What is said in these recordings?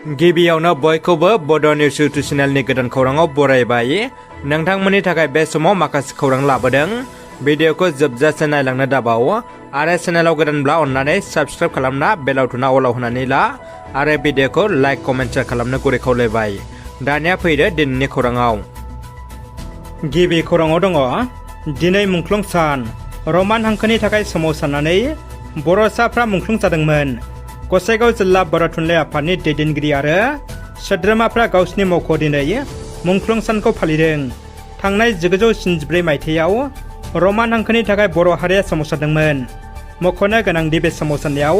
गिबियावनो बयखौबो बड' निउस इउटुब चेनेलनि गोदान खौराङाव बरायबाय। नोंथांमोननि थाखाय बे समाव माखासे खौरां लाबोदों। भिडिअखौ जोबजासे नायलांनो दाबाव आरो चेनेलाव गोदानब्ला अन्नानै साबस्क्राइब खालामना बेल आइकनआ अलाव होनानै ला आरो भिडिअखौ लाइक कमेन्ट शेयार खालामनो गुरै खावलायबाय। दानिया फैदो दिनैनि खौराङाव। गिबि खौराङाव दङ दिनै मुंख्लं सान। रमान हांखोनि थाखाय सोमावसारनानै बर'साफ्रा मुंख्लं जादोंमोन। गसाइगाव जिल्ला बर' थुनलाइ आफादनि दैदेनगिरि आरो सोद्रोमाफ्रा गावसिनि मावख'आव दिनै मुंख्लं सानखौ फालिदों। थांनाय 1974 मायथाइयाव रमान हांखोनि थाखाय बर' हारिया सोमावसारदोंमोन। मख'नो गोनांदि बे सोमावसारनायाव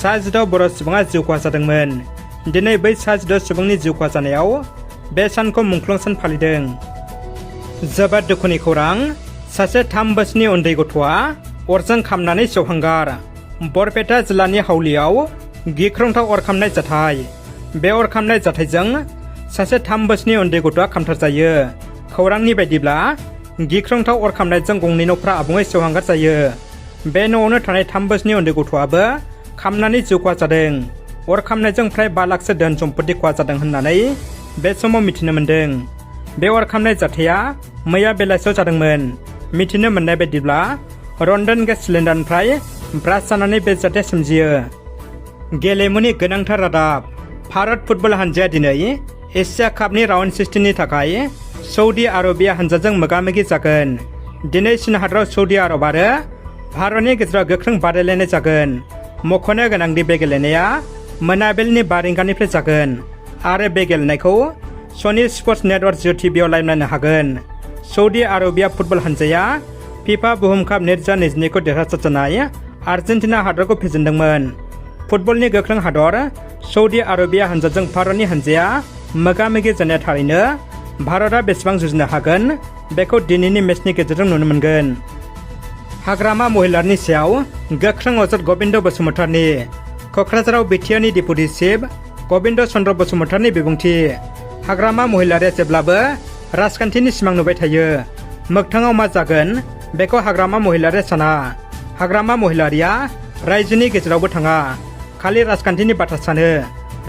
16 बर' सुबुङा जिउ खहा जादोंमोन। दिनै बै 16 सुबुंनि जिउ खहा जानायाव बे सानखौ मुंख्लं सान फालिदों। जोबोद दुखुनि खौरां, सासे 3 बोसोरनि उन्दै गथ'आ अरजों खामनानै सेवहांगार। बरपेटा जिल्लानि हावलियाव गिख्रंथाव अर खामनाय जाथाय। बे अर खामनाय जाथायजों सासे 3 बोसोरनि उन्दै गथ'आ खामथारजायो। खौरांनि बायदिब्ला गिख्रंथाव अर खामनायजों गंनै न'फ्रा आबुङै सेवहांगार जायो। बे न'आवनो थानाय 3 बोसोरनि उन्दै गथ'आबो खामनानै जिउ खहा जादों। अर खामनायजों फ्राय 5 लाखसो धोन सम्पत्ति खहा जादों होननानै बे समाव मिथिनो मोन्दों। बे अर खामनाय जाथाया मैया बेलासियाव जादोंमोन। मिथिनो मोननाय बायदिब्ला रन्धन गेस सिलिन्डारनिफ्राय ब्रास जानानै बे जाथाया सोमजियो। गेलेमुनि गोनांथार रादाब। भारत फुटबल हानजाया दिनै एशिया कापनि राउन्ड 16नि थाखाय सौदी आरबिया हानजाजों मोगा-मोगि जागोन। दिनै चीन हादराव सौदी आरब आरो भारतनि गेजेराव गोख्रों बादायलायनाय जागोन। मख'नो गोनांदि बे गेलेनाया मोनाबिलिनि 5 रिंगानिफ्राय जागोन आरो बे गेलेनायखौ सनी स्पर्ट्स नेटवर्क जिअ टिभिआव लाइभ नायनो हागोन। सौदी आरबिया फुटबल हानजाया फिफा बुहुम काप 2022खौ देरहासार जानाय आर्जेन्टिना हादरखौ फेजेनदोंमोन। फुटबलनि गोख्रों हादर सौदी आरबिया हानजाजों भारतनि हानजाया मोगा-मोगि जानाया थारैनो भारतआ बेसेबां जुजिनो हागोन बेखौ दिनैनि मेचनि गेजेरजों नुनो मोनगोन। हाग्रामा महिलारनि सायाव गोख्रों अजद गबिन्द बसुमतारीनि। क'क्राझाराव बिटिआरनि डेपुटि चिफ गबिन्द चन्द्र बसुमतारीनि बिबुंथि। हाग्रामा महिलारिया जेब्लाबो राजखान्थिनि सिमां नुबाय थायो। मोगथाङाव मा जागोन बेखौ हाग्रामा महिलारिया साना। हाग्रामा महिलारिया रायजोनि गेजेरावबो थाङा, खालि राजखान्थिनि बाथ्रा सानो,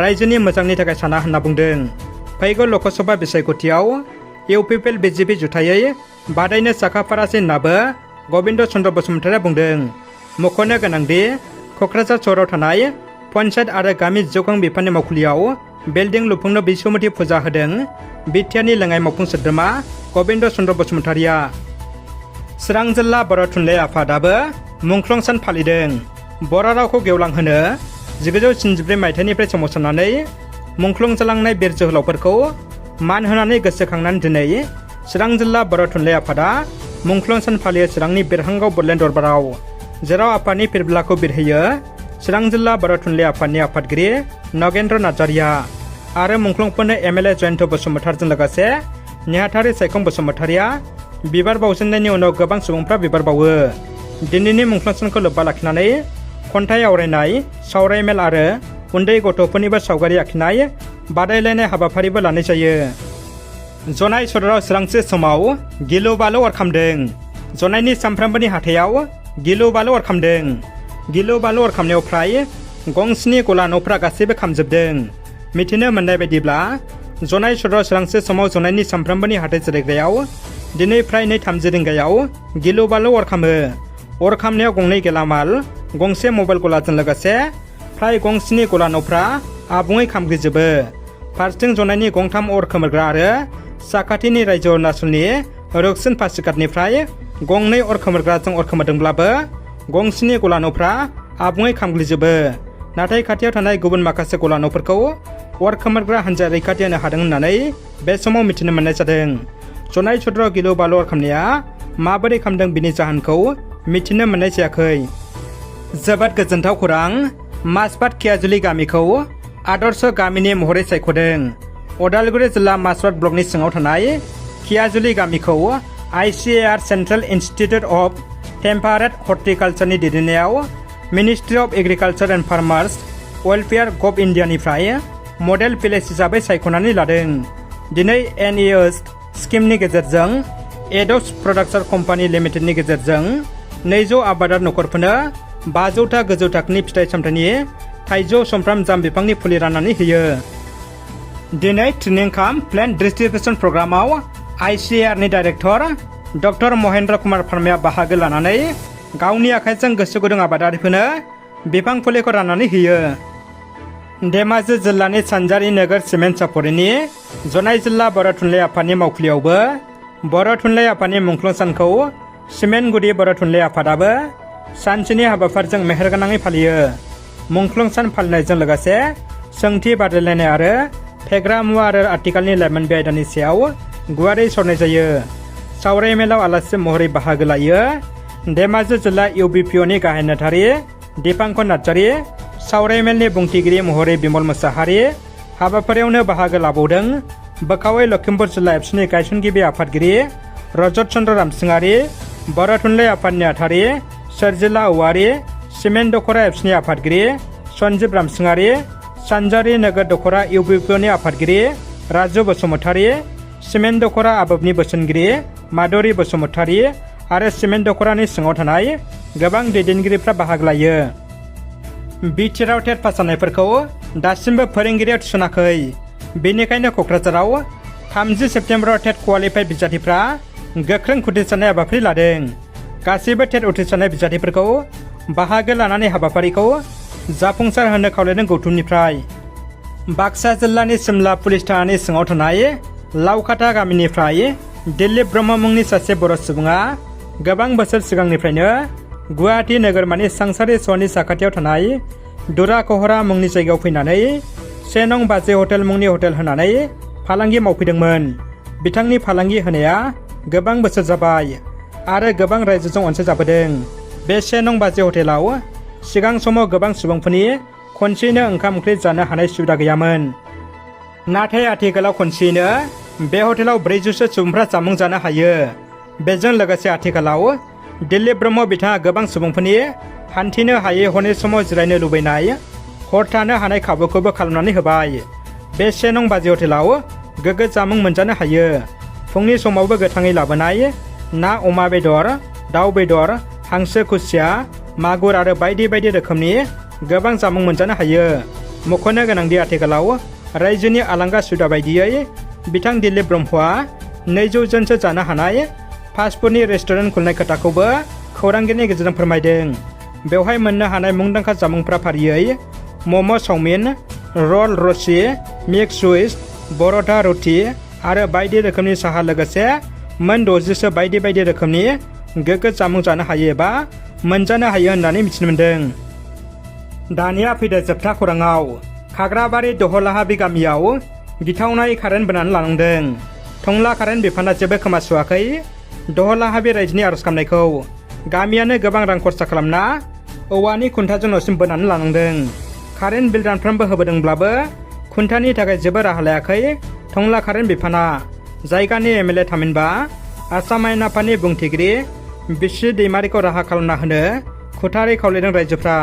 रायजोनि मोजांनि थाखाय साना होनना बुंदों। फैगौ लकसभा बिसायख'थियाव इउपिपिएल बिजेपि जुथायै बादायनो साखाफारासै होननाबो गबिन्द चन्द्र बसुमतारीया बुंदों। मख'नो गोनांदि क'क्राझार सहराव थानाय पन्चायत आरो गामि जौगां बिफाननि मावखुलियाव बिल्डिं लुफुंनो बैसुमथि फुजा होदों बिटिआरनि लेङाइ मावफुं सोद्रोमा गबिन्द चन्द्र बसुमतारीया। चिरां जिल्ला बर' थुनलाइ आफादाबो मुंख्लं सान फालिदों। बर' रावखौ गेवलांहोनो 1974 मायथाइनिफ्राय सोमावसारनानै मुंख्लं जालांनाय बिर जोहोलावफोरखौ मान होनानै गोसोखांनानै दिनै चिरां जिल्ला बर' थुनलाइ आफादा मुंख्लं सान फालियो चिरांनि बिरहांगाव बडलेण्ड दरबाराव, जेराव आफादनि फिरबिलाखौ बिरहोयो चिरां जिल्ला बर' थुनलाइ आफादनि आफादगिरि नगेन्द्र नार्जारिया आरो मुंख्लंफोरनो एमएलए जयन्त बसुमतारीजों लोगोसे नेहाथारि सायखं बसुमतारीया बिबार बावजेननायनि उनाव गोबां सुबुंफ्रा बिबार बावो। दिनैनि मुंख्लं सानखौ लोब्बा लाखिनानै खन्थाइ आवरायनाय, सावरायमेल आरो उन्दै गथ'फोरनिबो सावगारि आखिनाय बादायलायनाय हाबाफारिबो लानाय जायो। जनाय सदराव सोरांसे समाव गिलु बालु अर खामदों। जनायनि सानफ्रोमबोनि हाथायाव गिलु बालु अर खामदों। गिलु बालु अर खामनायाव फ्राय गंस्नि गला न'फ्रा गासैबो खामजोबदों। मिथिनो मोननाय बायदिब्ला जनाय सदराव सोरांसे समाव जनायनि सानफ्रोमबोनि हाथाय जिरायग्रायाव दिनै फ्राय 2:30 रिंगायाव गिलु बालु अर खामो। अर खामनायाव गंनै गेलामाल, गंसे मबाइल गलाजों लोगोसे फ्राय गंस्नि गला न'फ्रा आबुङै खामग्लिजोबो। फारसेथिं जनायनि गंथाम अर खोमोरग्रा आरो साखाथिनि रायजो अरुणाचलनि रुकसिन पासिघाटनिफ्राय गंनै अर खोमोरग्राजों अर खोमोरदोंब्लाबो गंस्नि गला न'फ्रा आबुङै खामग्लिजोबो। नाथाय खाथियाव थानाय गुबुन माखासे गला न'फोरखौ अर खोमोरग्रा हान्जाया रैखाथि होनो हादों होननानै बे समाव मिथिनो मोननाय जादों। जनाय सदराव गिलु बालु अर खामनाया माबोरै खामदों बिनि जाहोनखौ मिथिनो मोननाय जायाखै। जोबोद गोजोनथाव खौरां, माजबाद खियाजुलि गामिखौ आदर्श गामिनि महरै सायख'दों। अदालगुरि जिल्ला माजबाद ब्लकनि सिङाव थानाय खियाजुलि गामिखौ ICAR central institute of temperate हर्टिकालचारनि दैदेननायाव ministry of agriculture and farmers welfare गभ इन्डियानिफ्राय मडेल भिलेज हिसाबै सायख'नानै लादों। दिनै NEOS स्किमनि गेजेरजों एडप्स प्रडाक्शन कम्पानि लिमिटेडनि गेजेरजों 200 आबादार नखरफोरनो 500 था गोजौ थाखोनि फिथाइ सामथाइनि थाइजौ सुमफ्राम जाम बिफांनि फुलि राननानै होयो। दिनै ट्रेनिं काम प्लेन डिस्ट्रिबिउसन प्रग्रामाव ICAR नि डाइरेक्टर डक्टर महेन्द्र कुमार फार्माया बाहागो लानानै गावनि आखाइजों गोसो गुदुं आबादारिफोरनो बिफां फुलिखौ राननानै होयो। धेमाजि जिल्लानि सानजारि नोगोर सिमेन्ट सापरिनि जनाय जिल्ला बर' थुनलाइ आफादनि मावखुलियावबो बर' थुनलाइ आफादनि मुंख्लं सानखौ सिमेन्ट गुदि बर' थुनलाइ आफादाबो सानसेनि हाबाफारिजों मेहेरगोनाङै फालियो। मुंख्लं सान फालिनायजों लोगोसे सोंथि बादायलायनाय आरो फेग्रा मुवा आरो आथिखालनि लाइमोन बे आयदानि सायाव गुवारै सरनाय जायो। सावराय मेलाव आलासि महरै बाहागो लायो धेमाजि जिल्ला UBPOनि गाहाय नेहाथारि दिपांकर नार्जारि, सावराय मेलनि बुंथिगिरि महरै बिमल मुसाहारि, हाबाफारियावनो बाहागो लाबावदों बोखावै लखिमपुर जिल्ला एबसुनि गायसनगिरि आफादगिरि रजत चन्द्र रामसिंहारि, बर' थुनलाइ आफादनि नेहाथारि सोरजिला औवारि, सिमेन्ट दख'रा एबसुनि आफादगिरि सन्जीब रामसिंहारि, सानजारि नोगोर दख'रा UBPOनि आफादगिरि राजु बसुमतारि, सिमेन्ट दख'रा आबोबनि बोसोनगिरि माधुरि बसुमतारि आरो सिमेन्ट दख'रानि सिङाव थानाय गोबां दैदेनगिरिफ्रा बाहागो लायो। बिटिआरआव टेट पास जानायफोरखौ दासिमबो फोरोंगिरिया थिसनाखै। बेनिखायनो क'क्राझाराव 30 सेप्तेम्बराव टेट क्वालिफाइड बिजाथिफ्रा गोख्रों उथ्रिसारनाय हाबाफारि लादों। गासैबो टेट उथ्रिसारनाय बिजाथिफोरखौ बाहागो लानानै हाबाफारिखौ जाफुंसार होनो खावलायदों गौतुमनिफ्राय। बाक्सा जिल्लानि सिमला पुलिस थानानि सिङाव थानाय लावखाथा गामिनिफ्राय दिलीप ब्रह्म मुंनि सासे बर' सुबुङा गोबां बोसोर सिगांनिफ्रायनो गुवाहाटी नोगोरमानि सांसारि सहरनि साखाथियाव थानाय दुरा कहरा मुंनि जायगायाव फैनानै 1 नं बाजै हटेल मुंनि हटेल होनानै फालांगि मावफैदोंमोन। बिथांनि फालांगि होनाया गोबां बोसोर जाबाय आरो गोबां रायजोजों अनसायजाबोदों। बे 1 नं बाजै हटेलाव सिगां समाव गोबां सुबुंफोरनि खनसेयैनो ओंखाम ओंख्रि जानो हानाय सुबिदा गैयामोन। नाथाय आथिखालाव खनसेयैनो बे हटेलाव 400 सुबुंफ्रा जामुं जानो हायो। बेजों लोगोसे आथिखालाव दिलीप ब्रह्म बिथाङा गोबां सुबुंफोरनि हान्थिनो हायै हरनि समाव जिरायनो लुबैनाय हर थानो हानाय खाबुखौबो खालामनानै होबाय। बे 1 नं बाजै हटेलाव गोग्गो जामुं मोनजानो हायो। फुंनि समावबो गोथाङै लाबोनाय ना, अमा बेदर, दाउ बेदर, हांसो, खुसिया, मागुर आरो बायदि बायदि रोखोमनि गोबां जामुं मोनजानो हायो। मख'नो गोनांदि आथिखालाव रायजोनि आलांगा सुबिदा बायदियै बिथां दिलीप ब्रह्मआ 200 जनसो जानो हानाय फास्टफुडनि रेस्टुरेन्ट खुलिनाय खोथाखौबो खौरांगिरिनि गेजेरजों फोरमायदों। बेवहाय मोननो हानाय मुंदांखा जामुंफ्रा फारियै मम', चाउमिन, रल, रसि, मिक्स जुइस, बर'था, रुटि आरो बायदि रोखोमनि साहा लोगोसे मोन 60सो बायदि बायदि रोखोमनि गोग्गो जामुं जानो हायो एबा मोनजानो हायो होननानै मिथिनो मोन्दों। दानिया फैदो जोबथा खौराङाव। खाग्राबारि दहलाहाबि गामियाव गिथावनायै कारेन्ट बोनानै लानांदों। टंला कारेन्ट बिफाना जेबो खोमासुवाखै दहलाहाबि रायजोनि आर'ज गाबनायखौ। गामियानो गोबां रां खरसा खालामना औवानि खुन्थाजों न'सिम बोनानै लानांदों। कारेन्ट बिल दानफ्रोमबो होबोदोंब्लाबो खुन्थानि थाखाय जेबो राहा लायाखै टंला कारेन्ट बिफाना। जायगानि MLA थामहिनबा आसाम आयेन आफादनि बुंथिगिरि बिस्रि दैमारिखौ राहा खालामना होनो खुथारै खावलायदों रायजोफ्रा।